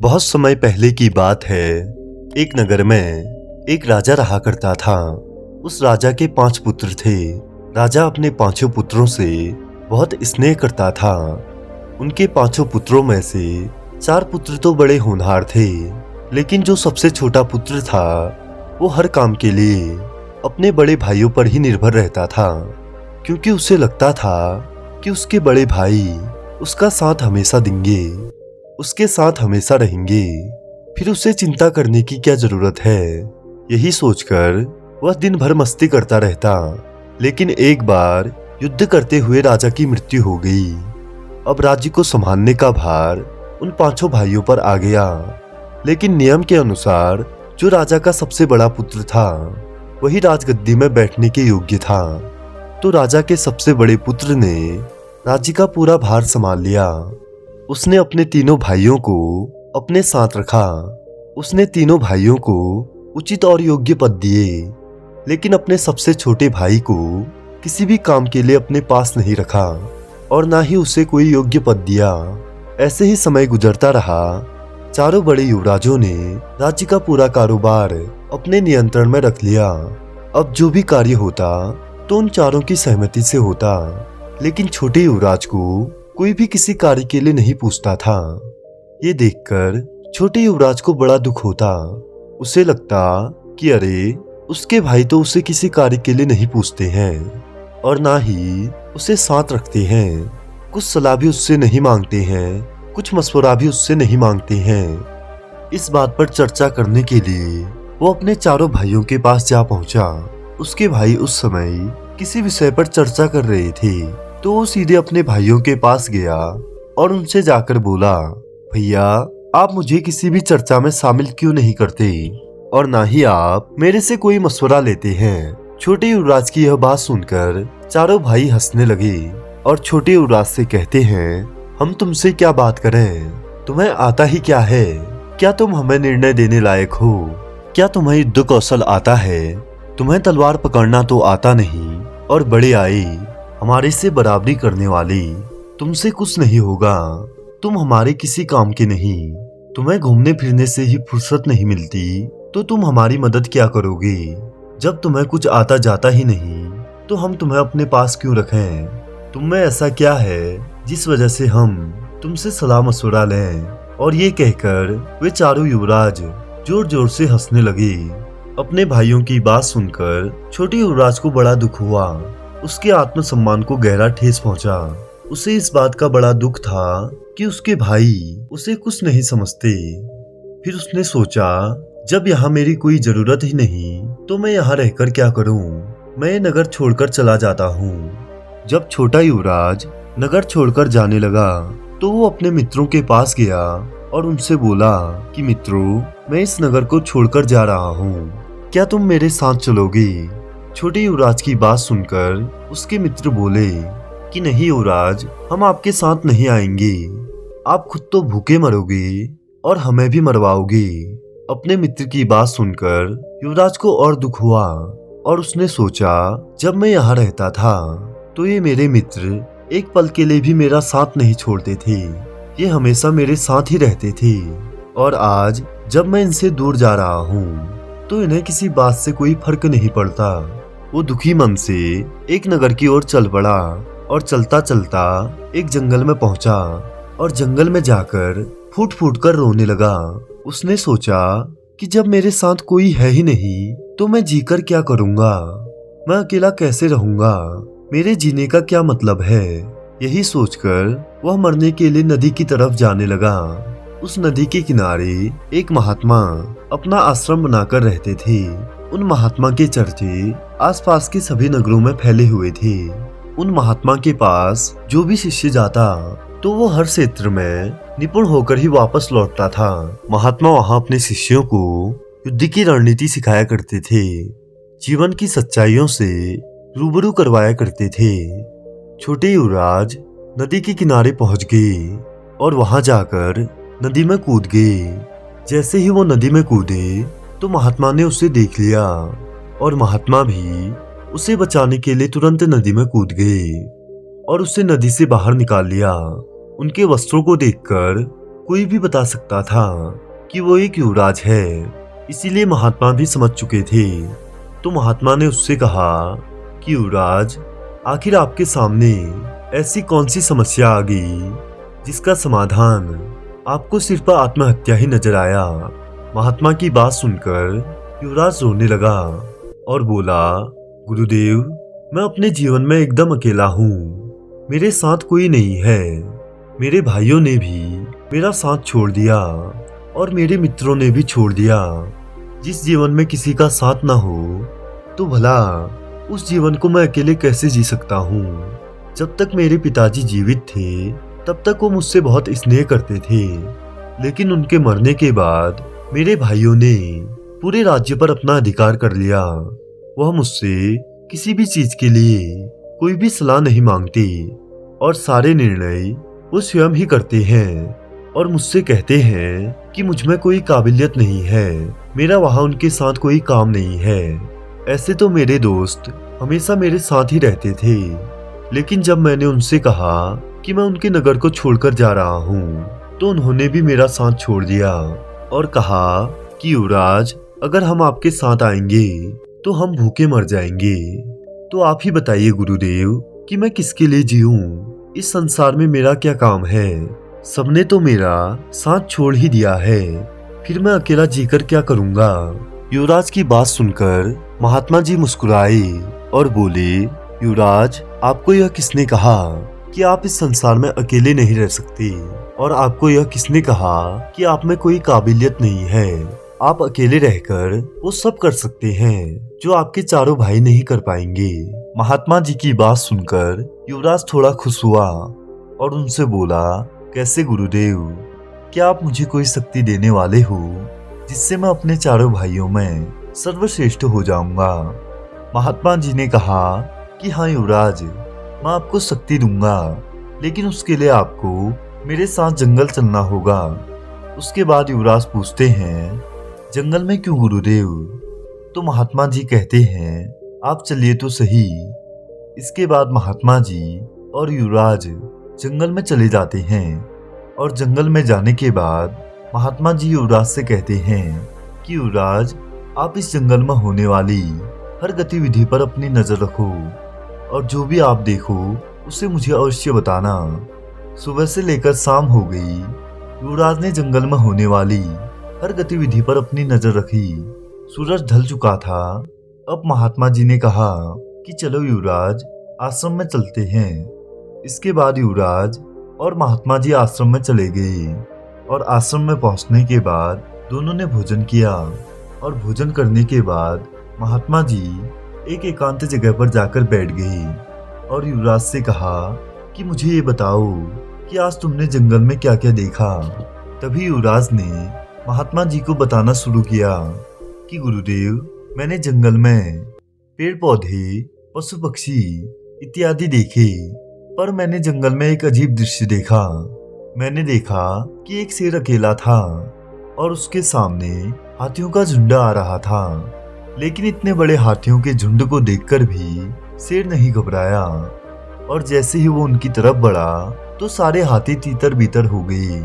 बहुत समय पहले की बात है। एक नगर में एक राजा रहा करता था। उस राजा के 5 पुत्र थे। राजा अपने 5 पुत्रों से बहुत स्नेह करता था। उनके 5 पुत्रों में से 4 पुत्र तो बड़े होनहार थे, लेकिन जो सबसे छोटा पुत्र था वो हर काम के लिए अपने बड़े भाइयों पर ही निर्भर रहता था, क्योंकि उसे लगता था कि उसके बड़े भाई उसका साथ हमेशा देंगे, उसके साथ हमेशा रहेंगे, फिर उसे चिंता करने की क्या जरूरत है। यही सोचकर वह दिन भर मस्ती करता रहता। लेकिन एक बार युद्ध करते हुए राजा की मृत्यु हो गई। अब राज्य को संभालने का भार उन 5 भाइयों पर आ गया। लेकिन नियम के अनुसार जो राजा का सबसे बड़ा पुत्र था वही राजगद्दी में बैठने के योग्य था। तो राजा के सबसे बड़े पुत्र ने राज्य का पूरा भार संभाल लिया। उसने अपने तीनों भाइयों को अपने साथ रखा। उसने तीनों भाइयों को उचित और योग्य पद दिए, लेकिन अपने सबसे छोटे भाई को किसी भी काम के लिए अपने पास नहीं रखा और ना ही उसे कोई योग्य पद दिया। ऐसे ही समय गुजरता रहा। चारों बड़े युवराजों ने राज्य का पूरा कारोबार अपने नियंत्रण में रख लिया। अब जो भी कार्य होता तो उन चारों की सहमति से होता, लेकिन छोटे युवराज को कोई भी किसी कार्य के लिए नहीं पूछता था। ये देखकर छोटे युवराज को बड़ा दुख होता। उसे लगता कि अरे, उसके भाई तो उसे किसी कार्य के लिए नहीं पूछते हैं और ना ही उसे साथ रखते हैं। कुछ सलाह भी उससे नहीं मांगते हैं, कुछ मशवरा भी उससे नहीं मांगते हैं। इस बात पर चर्चा करने के लिए वो अपने चारों भाइयों के पास जा पहुंचा। उसके भाई उस समय किसी विषय पर चर्चा कर रहे थे, तो वो सीधे अपने भाइयों के पास गया और उनसे जाकर बोला, भैया, आप मुझे किसी भी चर्चा में शामिल क्यों नहीं करते और ना ही आप मेरे से कोई मशवरा लेते हैं। छोटे युवराज की यह बात सुनकर चारों भाई हंसने लगे और छोटे युवराज से कहते हैं, हम तुमसे क्या बात करें, तुम्हें आता ही क्या है? क्या तुम हमें निर्णय देने लायक हो? क्या तुम्हें युद्ध कौशल आता है? तुम्हें तलवार पकड़ना तो आता नहीं, और बड़े आए हमारे से बराबरी करने वाले, तुमसे कुछ नहीं होगा। तुम हमारे किसी काम के नहीं। तुम्हें घूमने फिरने से ही फुर्सत नहीं मिलती, तो तुम हमारी मदद क्या करोगे? जब तुम्हें कुछ आता जाता ही नहीं तो हम तुम्हें अपने पास क्यों रखें? तुम में ऐसा क्या है जिस वजह से हम तुमसे सलाह मशवरा लें? और ये कहकर वे चारों युवराज जोर जोर से हंसने लगे। अपने भाइयों की बात सुनकर छोटे युवराज को बड़ा दुख हुआ। उसके आत्मसम्मान को गहरा ठेस पहुंचा। उसे इस बात का बड़ा दुख था कि उसके भाई उसे कुछ नहीं समझते। फिर उसने सोचा, जब यहाँ मेरी कोई जरूरत ही नहीं तो मैं यहाँ रहकर क्या करूँ? मैं ये नगर छोड़कर चला जाता हूँ। जब छोटा युवराज नगर छोड़कर जाने लगा तो वो अपने मित्रों के पास गया और उनसे बोला कि मित्रों, मैं इस नगर को छोड़कर जा रहा हूँ, क्या तुम मेरे साथ चलोगे? छोटे युवराज की बात सुनकर उसके मित्र बोले कि नहीं युवराज, हम आपके साथ नहीं आएंगे। आप खुद तो भूखे मरोगे और हमें भी मरवाओगे। अपने मित्र की बात सुनकर युवराज को और दुख हुआ और उसने सोचा, जब मैं यहाँ रहता था तो ये मेरे मित्र एक पल के लिए भी मेरा साथ नहीं छोड़ते थे। ये हमेशा मेरे साथ ही रहते थे, और आज जब मैं इनसे दूर जा रहा हूँ तो इन्हें किसी बात से कोई फर्क नहीं पड़ता। वो दुखी मन से एक नगर की ओर चल पड़ा और चलता चलता एक जंगल में पहुंचा और जंगल में जाकर फूट फूट कर रोने लगा। उसने सोचा कि जब मेरे साथ कोई है ही नहीं तो मैं जीकर क्या करूंगा? मैं अकेला कैसे रहूंगा? मेरे जीने का क्या मतलब है? यही सोचकर वह मरने के लिए नदी की तरफ जाने लगा। उस नदी के किनारे एक महात्मा अपना आश्रम बनाकर रहते थे। उन महात्मा के चर्चे आसपास के सभी नगरों में फैले हुए थे। उन महात्मा के पास जो भी शिष्य जाता तो वो हर क्षेत्र में निपुण होकर ही वापस लौटता था। महात्मा वहां अपने शिष्यों को युद्ध की रणनीति सिखाया करते थे, जीवन की सच्चाइयों से रूबरू करवाया करते थे। छोटे युवराज नदी के किनारे पहुंच गए और वहां जाकर नदी में कूद गए। जैसे ही वो नदी में कूदे तो महात्मा ने उसे देख लिया और महात्मा भी उसे बचाने के लिए तुरंत नदी में कूद गए और उसे नदी से बाहर निकाल लिया। उनके वस्त्रों को देखकर कोई भी बता सकता था कि वो एक युवराज है, इसीलिए महात्मा भी समझ चुके थे। तो महात्मा ने उससे कहा कि युवराज, आखिर आपके सामने ऐसी कौन सी समस्या आ गई जिसका समाधान आपको सिर्फ आत्महत्या ही नजर आया। महात्मा की बात सुनकर युवराज रोने लगा और बोला, गुरुदेव, मैं अपने जीवन में एकदम अकेला हूँ। मेरे साथ कोई नहीं है। मेरे भाइयों ने भी मेरा साथ छोड़ दिया और मेरे मित्रों ने भी छोड़ दिया। जिस जीवन में किसी का साथ ना हो तो भला उस जीवन को मैं अकेले कैसे जी सकता हूँ। जब तक मेरे पिताजी जीवित थे तब तक वो मुझसे बहुत स्नेह करते थे, लेकिन उनके मरने के बाद मेरे भाइयों ने पूरे राज्य पर अपना अधिकार कर लिया। वह मुझसे किसी भी चीज के लिए कोई भी सलाह नहीं मांगते और सारे निर्णय वो स्वयं ही करते हैं और मुझसे कहते हैं कि मुझ में कोई काबिलियत नहीं है, मेरा वहां उनके साथ कोई काम नहीं है। ऐसे तो मेरे दोस्त हमेशा मेरे साथ ही रहते थे, लेकिन जब मैंने उनसे कहा कि मैं उनके नगर को छोड़कर जा रहा हूँ तो उन्होंने भी मेरा साथ छोड़ दिया और कहा कि युवराज, अगर हम आपके साथ आएंगे तो हम भूखे मर जाएंगे। तो आप ही बताइए गुरुदेव कि मैं किसके लिए जीऊं? इस संसार में मेरा क्या काम है? सबने तो मेरा साथ छोड़ ही दिया है, फिर मैं अकेला जीकर क्या करूंगा? युवराज की बात सुनकर महात्मा जी मुस्कुराए और बोले, युवराज, आपको यह किसने कहा कि आप इस संसार में अकेले नहीं रह सकते? और आपको यह किसने कहा कि आप में कोई काबिलियत नहीं है? आप अकेले रहकर वो सब कर सकते हैं जो आपके चारों भाई नहीं कर पाएंगे। महात्मा जी की बात सुनकर युवराज थोड़ा खुश हुआ और उनसे बोला, कैसे गुरुदेव? क्या आप मुझे कोई शक्ति देने वाले हो जिससे मैं अपने चारों भाइयों में सर्वश्रेष्ठ हो जाऊंगा? महात्मा जी ने कहा कि हाँ युवराज, मैं आपको शक्ति दूंगा, लेकिन उसके लिए आपको मेरे साथ जंगल चलना होगा। उसके बाद युवराज पूछते हैं, जंगल में क्यों गुरुदेव? तो महात्मा जी कहते हैं, आप चलिए तो सही। इसके बाद महात्मा जी और युवराज जंगल में चले जाते हैं और जंगल में जाने के बाद महात्मा जी युवराज से कहते हैं कि युवराज, आप इस जंगल में होने वाली हर गतिविधि पर अपनी नजर रखो और जो भी आप देखो उसे मुझे अवश्य बताना। सुबह से लेकर शाम हो गई, युवराज ने जंगल में होने वाली हर गतिविधि पर अपनी नजर रखी। सूरज ढल चुका था। अब महात्मा जी ने कहा कि चलो युवराज, आश्रम में चलते हैं। इसके बाद युवराज और महात्मा जी आश्रम में चले गए और आश्रम में पहुंचने के बाद दोनों ने भोजन किया और भोजन करने के बाद महात्मा जी एक एकांत जगह पर जाकर बैठ गए और युवराज से कहा कि मुझे ये बताओ कि आज तुमने जंगल में क्या क्या देखा। तभी युवराज ने महात्मा जी को बताना शुरू किया कि गुरुदेव, मैंने जंगल में पेड़ पौधे, पशु पक्षी इत्यादि देखे, पर मैंने जंगल में एक अजीब दृश्य देखा। मैंने देखा कि एक शेर अकेला था और उसके सामने हाथियों का झुंड आ रहा था, लेकिन इतने बड़े हाथियों के झुंड को देखकर भी शेर नहीं घबराया और जैसे ही वो उनकी तरफ बढ़ा तो सारे हाथी तीतर बीतर हो गए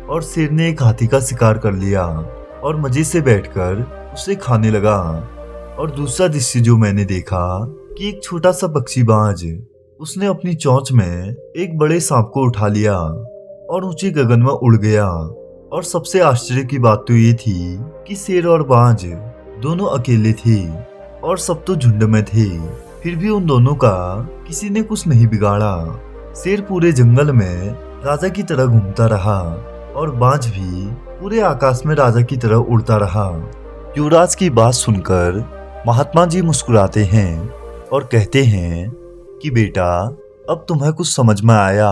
और शेर ने एक हाथी का शिकार कर लिया और मजे से बैठकर उसे खाने लगा। और दूसरा दृश्य जो मैंने देखा कि एक छोटा सा पक्षी बाज, उसने अपनी चोंच में एक बड़े सांप को उठा लिया और ऊंचे गगन में उड़ गया। और सबसे आश्चर्य की बात तो ये थी कि शेर और बाज दोनों अकेले थे और सब तो झुंड में थे, फिर भी उन दोनों का किसी ने कुछ नहीं बिगाड़ा। शेर पूरे जंगल में राजा की तरह घूमता रहा और बाज भी पूरे आकाश में राजा की तरह उड़ता रहा। युवराज की बात सुनकर महात्मा जी मुस्कुराते हैं और कहते हैं कि बेटा, अब तुम्हें कुछ समझ में आया।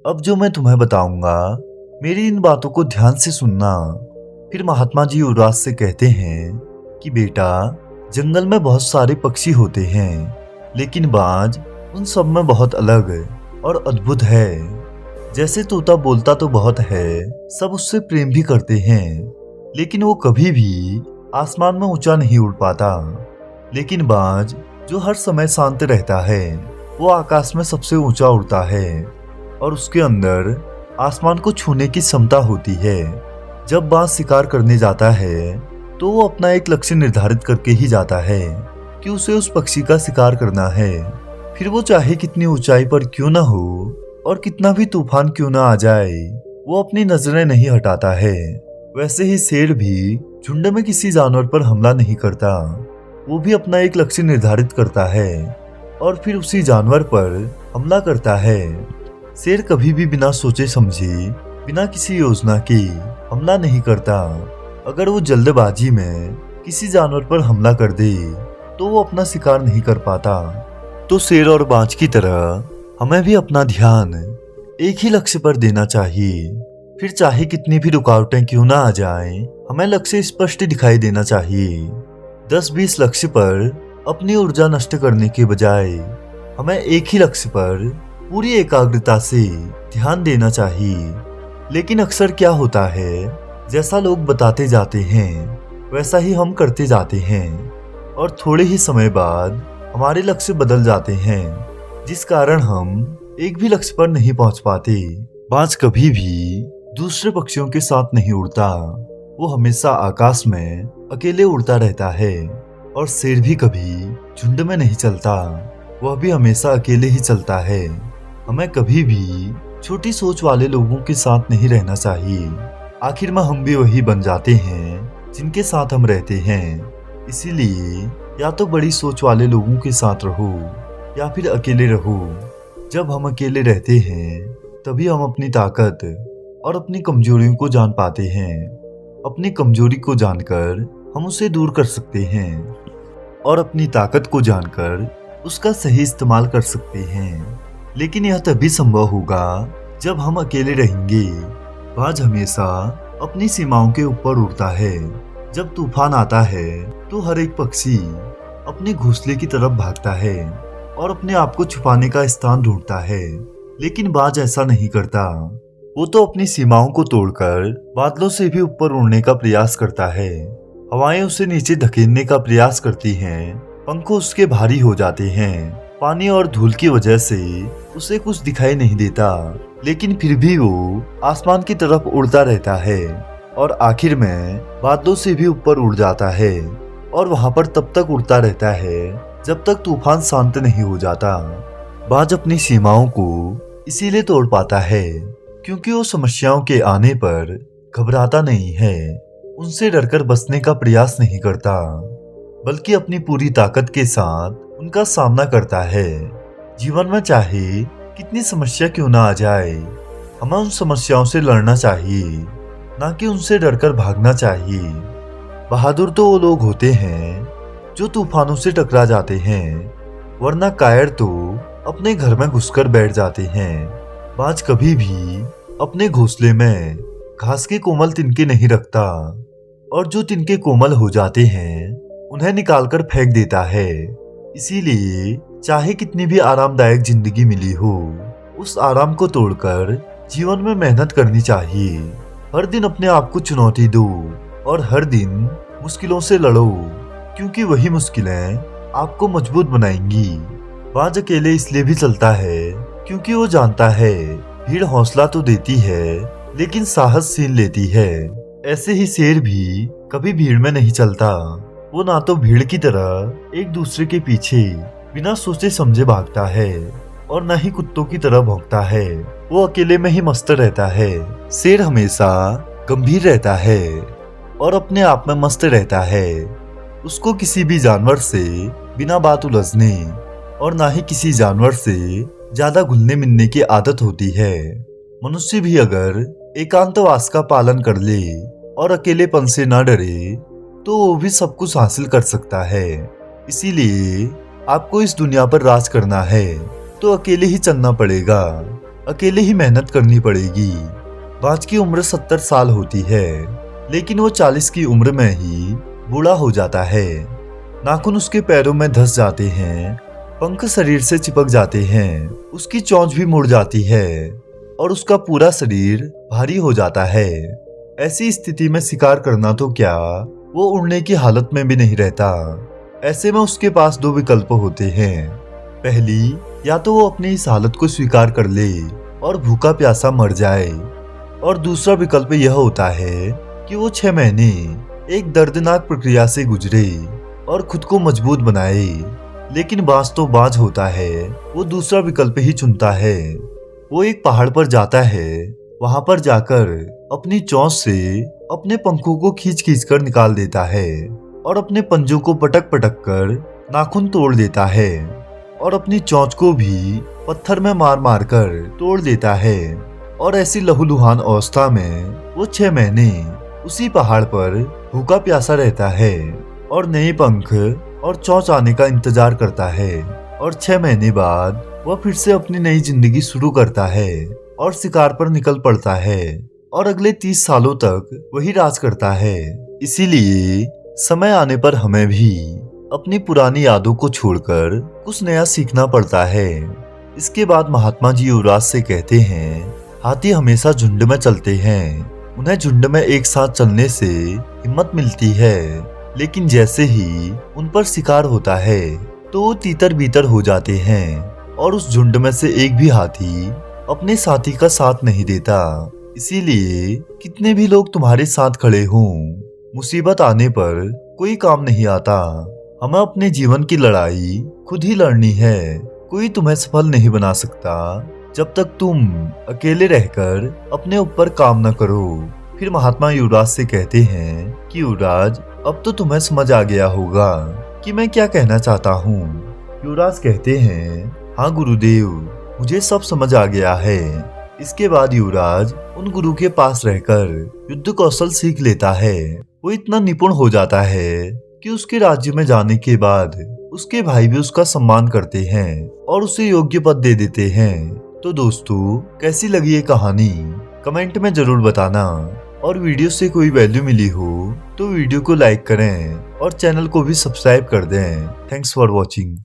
अब जो मैं तुम्हें बताऊंगा, मेरी इन बातों को ध्यान से सुनना। फिर महात्मा जी युवराज से कहते हैं कि बेटा, जंगल में बहुत सारे पक्षी होते हैं, लेकिन बाज उन सब में बहुत अलग और अद्भुत है। जैसे तोता बोलता तो बहुत है, सब उससे प्रेम भी करते हैं, लेकिन वो कभी भी आसमान में ऊंचा नहीं उड़ पाता। लेकिन बाज जो हर समय शांत रहता है, वो आकाश में सबसे ऊंचा उड़ता है और उसके अंदर आसमान को छूने की क्षमता होती है। जब बाज शिकार करने जाता है तो वो अपना एक लक्ष्य निर्धारित करके ही जाता है कि उसे उस पक्षी का शिकार करना है। फिर वो चाहे कितनी ऊंचाई पर क्यों ना हो और कितना भी तूफान क्यों ना आ जाए, वो अपनी नजरें नहीं हटाता है। वैसे ही शेर भी झुंड में किसी जानवर पर हमला नहीं करता। वो भी अपना एक लक्ष्य निर्धारित करता है और फिर उसी जानवर पर हमला करता है। शेर कभी भी बिना सोचे समझे, बिना किसी योजना के हमला नहीं करता। अगर वो जल्दबाजी में किसी जानवर पर हमला कर दे तो वो अपना शिकार नहीं कर पाता। तो शेर और बाज की तरह हमें भी अपना ध्यान एक ही लक्ष्य पर देना चाहिए। फिर चाहे कितनी भी रुकावटें क्यों ना आ जाएं, हमें लक्ष्य स्पष्ट दिखाई देना चाहिए। 10-20 लक्ष्य पर अपनी ऊर्जा नष्ट करने के बजाय हमें एक ही लक्ष्य पर पूरी एकाग्रता से ध्यान देना चाहिए। लेकिन अक्सर क्या होता है, जैसा लोग बताते जाते हैं वैसा ही हम करते जाते हैं और थोड़े ही समय बाद हमारे लक्ष्य बदल जाते हैं, जिस कारण हम एक भी लक्ष्य पर नहीं पहुंच पाते। बाज कभी भी दूसरे पक्षियों के साथ नहीं उड़ता, वो हमेशा आकाश में अकेले उड़ता रहता है। और शेर भी कभी झुंड में नहीं चलता, वह भी हमेशा अकेले ही चलता है। हमें कभी भी छोटी सोच वाले लोगों के साथ नहीं रहना चाहिए। आखिर में हम भी वही बन जाते हैं जिनके साथ हम रहते हैं। इसीलिए या तो बड़ी सोच वाले लोगों के साथ रहो या फिर अकेले रहो। जब हम अकेले रहते हैं तभी हम अपनी ताकत और अपनी कमजोरियों को जान पाते हैं। अपनी कमजोरी को जानकर हम उसे दूर कर सकते हैं और अपनी ताकत को जानकर उसका सही इस्तेमाल कर सकते हैं। लेकिन यह तभी संभव होगा जब हम अकेले रहेंगे। बाज हमेशा अपनी सीमाओं के ऊपर उड़ता है। जब तूफान आता है तो हर एक पक्षी अपने घोंसले की तरफ भागता है और अपने आप को छुपाने का स्थान ढूंढता है। लेकिन बाज ऐसा नहीं करता। वो तो अपनी सीमाओं को तोड़कर बादलों से भी ऊपर उड़ने का प्रयास करता है। हवाएं उसे नीचे धकेलने का प्रयास करती हैं, पंख उसके भारी हो जाते हैं। पानी और धूल की वजह से उसे कुछ दिखाई नहीं देता, लेकिन फिर भी वो आसमान की तरफ उड़ता रहता है और आखिर में बादलों से भी ऊपर उड़ जाता है और वहां पर तब तक उड़ता रहता है जब तक तूफान शांत नहीं हो जाता। बाज अपनी सीमाओं को इसीलिए तोड़ पाता है क्योंकि वो समस्याओं के आने पर घबराता नहीं है, उनसे डरकर बचने का प्रयास नहीं करता, बल्कि अपनी पूरी ताकत के साथ उनका सामना करता है। जीवन में चाहे कितनी समस्या क्यों ना आ जाए, हमें उन समस्याओं से लड़ना चाहिए, ना कि उनसे डरकर भागना चाहिए। बहादुर तो वो लोग होते हैं जो तूफानों से टकरा जाते हैं, वरना कायर तो अपने घर में घुसकर बैठ जाते हैं। बाज कभी भी अपने घोंसले में घास के कोमल तिनके नहीं रखता और जो तिनके कोमल हो जाते हैं उन्हें निकालकर फेंक देता है। इसीलिए चाहे कितनी भी आरामदायक जिंदगी मिली हो, उस आराम को तोड़कर जीवन में मेहनत करनी चाहिए। हर दिन अपने आप को चुनौती दो और हर दिन मुश्किलों से लड़ो, क्योंकि वही मुश्किलें आपको मजबूत बनाएंगी। बाज अकेले इसलिए भी चलता है क्योंकि वो जानता है भीड़ हौसला तो देती है लेकिन साहस छीन लेती है। ऐसे ही शेर भी कभी भीड़ में नहीं चलता। वो ना तो भीड़ की तरह एक दूसरे के पीछे बिना सोचे समझे भागता है और न ही कुत्तों की तरह भौंकता है। वो अकेले में ही मस्त रहता है। शेर हमेशा गंभीर रहता है और अपने आप में मस्त रहता है। उसको किसी भी जानवर से बिना बात उलझने और ना ही किसी जानवर से ज्यादा घुलने मिलने की आदत होती है। मनुष्य भी अगर एकांतवास का पालन कर ले और अकेलेपन से ना डरे तो वो भी सब कुछ हासिल कर सकता है। इसीलिए आपको इस दुनिया पर राज करना है तो अकेले ही चलना पड़ेगा, अकेले ही मेहनत करनी पड़ेगी। बाज की उम्र 70 साल होती है, लेकिन वो 40 की उम्र में ही बूढ़ा हो जाता है। नाखून उसके पैरों में धंस जाते हैं, पंख शरीर से चिपक जाते हैं, उसकी चोंच भी मुड़ जाती है और उसका पूरा शरीर भारी हो जाता है। ऐसी स्थिति में शिकार करना तो क्या, वो उड़ने की हालत में भी नहीं रहता। ऐसे में उसके पास दो विकल्प होते हैं। पहली, या तो वो अपनी इस हालत को स्वीकार कर ले और भूखा प्यासा मर जाए। और दूसरा विकल्प यह होता है कि वो 6 महीने एक दर्दनाक प्रक्रिया से गुजरे और खुद को मजबूत बनाए। लेकिन बाज तो बाज होता है, वो दूसरा विकल्प ही चुनता है। वो एक पहाड़ पर जाता है, वहां पर जाकर अपनी चोंच से अपने पंखों को खींच खींच कर निकाल देता है और अपने पंजों को पटक पटक कर नाखून तोड़ देता है और अपनी चोंच को भी पत्थर में मार मार कर तोड़ देता है। और ऐसी लहूलुहान अवस्था में वो 6 महीने उसी पहाड़ पर भूखा प्यासा रहता है और नए पंख और चोंच आने का इंतजार करता है। और 6 महीने बाद वह फिर से अपनी नई जिंदगी शुरू करता है और शिकार पर निकल पड़ता है और अगले 30 सालों तक वही राज करता है। इसीलिए समय आने पर हमें भी अपनी पुरानी यादों को छोड़कर कुछ नया सीखना पड़ता है। इसके बाद महात्मा जी युवराज से कहते हैं, हाथी हमेशा झुंड में चलते हैं, उन्हें झुंड में एक साथ चलने से हिम्मत मिलती है, लेकिन जैसे ही उन पर शिकार होता है तो वो तीतर बीतर हो जाते हैं और उस झुंड में से एक भी हाथी अपने साथी का साथ नहीं देता। इसीलिए कितने भी लोग तुम्हारे साथ खड़े हों, मुसीबत आने पर कोई काम नहीं आता। हमें अपने जीवन की लड़ाई खुद ही लड़नी है। कोई तुम्हें सफल नहीं बना सकता जब तक तुम अकेले रहकर अपने ऊपर काम न करो। फिर महात्मा युवराज से कहते हैं कि युवराज, अब तो तुम्हें समझ आ गया होगा कि मैं क्या कहना चाहता हूँ। युवराज कहते हैं, हाँ गुरुदेव, मुझे सब समझ आ गया है। इसके बाद युवराज उन गुरु के पास रहकर युद्ध कौशल सीख लेता है। वो इतना निपुण हो जाता है कि उसके राज्य में जाने के बाद उसके भाई भी उसका सम्मान करते हैं और उसे योग्य पद दे देते हैं। तो दोस्तों, कैसी लगी ये कहानी कमेंट में जरूर बताना। और वीडियो से कोई वैल्यू मिली हो तो वीडियो को लाइक करें और चैनल को भी सब्सक्राइब कर दें। Thanks for watching.